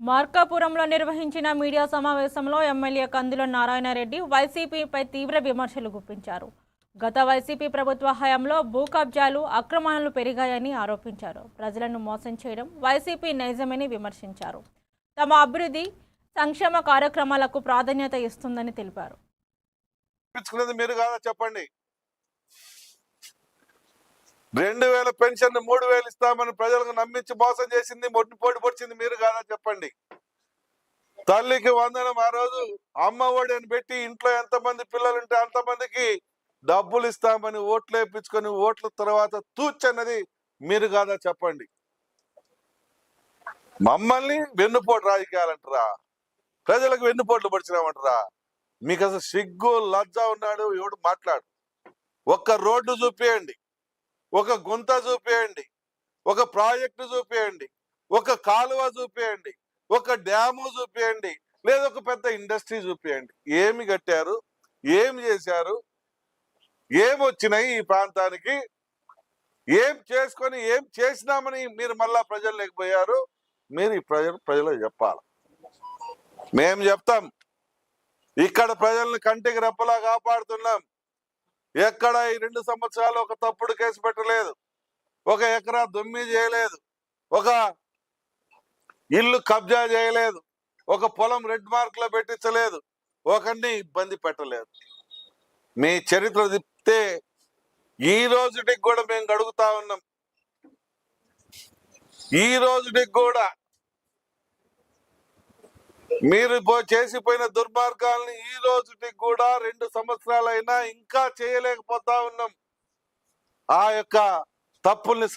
మార్కాపురంలో నిర్వహించిన మీడియా సమావేశంలో ఎమ్మెల్యే కందుల నారాయణరెడ్డి వైసీపీపై తీవ్ర విమర్శలు గుప్పించారు. గత వైసీపీ ప్రభుత్వ హయాంలో భూ కబ్జాలు, అక్రమాలు పెరిగాయని ఆరోపించారు. ప్రజలను మోసం చేయడం వైసీపీ నైజమని విమర్శించారు. తమ అభివృద్ధి, సంక్షేమ కార్యక్రమాలకు ప్రాధాన్యత ఇస్తుందని తెలిపారు. మీరు కాదా చెప్పండి, 2000 పెన్షన్ 3000 ఇస్తామని ప్రజలకు నమ్మించి మోసం చేసింది, పోటీ పొడిచింది మీరు కాదా చెప్పండి. తల్లికి వందనం ఆ రోజు అమ్మ ఒడి అని పెట్టి ఇంట్లో ఎంతమంది పిల్లలు ఉంటే అంతమందికి డబ్బులు ఇస్తామని ఓట్లు వేయించుకొని ఓట్ల తర్వాత తూచన్నది మీరు కాదా చెప్పండి. మమ్మల్ని వెన్నుపోటు రాజకీయాలంటారా, ప్రజలకు వెన్నుపోట్లు పొడిచినామంటారా? మీకు అసలు సిగ్గు లజ్జ ఉన్నాడు ఎవడు మాట్లాడు. ఒక్క రోడ్డు చూపియండి, ఒక గుంత చూపియండి, ఒక ప్రాజెక్టు చూపియండి, ఒక కాలువ చూపియండి, ఒక డ్యాము చూపియండి, లేదా ఒక పెద్ద ఇండస్ట్రీ చూపియండి. ఏమి కట్టారు, ఏమి చేశారు, ఏమి వచ్చినాయి ఈ ప్రాంతానికి, ఏం చేసుకొని ఏం చేసినామని మీరు మళ్ళా ప్రజలు లేకపోయారు. మీరు ఈ ప్రజలకు చెప్పాలి. మేము చెప్తాం, ఇక్కడ ప్రజల్ని కంటికి రెప్పలా కాపాడుతున్నాం. ఎక్కడ ఈ 2 సంవత్సరాలు ఒక తప్పుడు కేసు పెట్టలేదు, ఒక ఎకరా దొమ్మి చేయలేదు, ఒక ఇల్లు కబ్జా చేయలేదు, ఒక పొలం రెడ్ మార్క్ లో పెట్టించలేదు, ఒకరిని ఇబ్బంది పెట్టలేదు. మీ చరిత్ర తిప్పితే ఈ రోజుటికి కూడా మేము గడుగుతా ఉన్నాం. ఈ రోజుటికి కూడా మీరు చేసిపోయిన దుర్మార్గాల్ని ఈ రోజుకి కూడా 2 సంవత్సరాలైనా ఇంకా చేయలేకపోతా ఉన్నాం. ఆ యొక్క తప్పుల్ని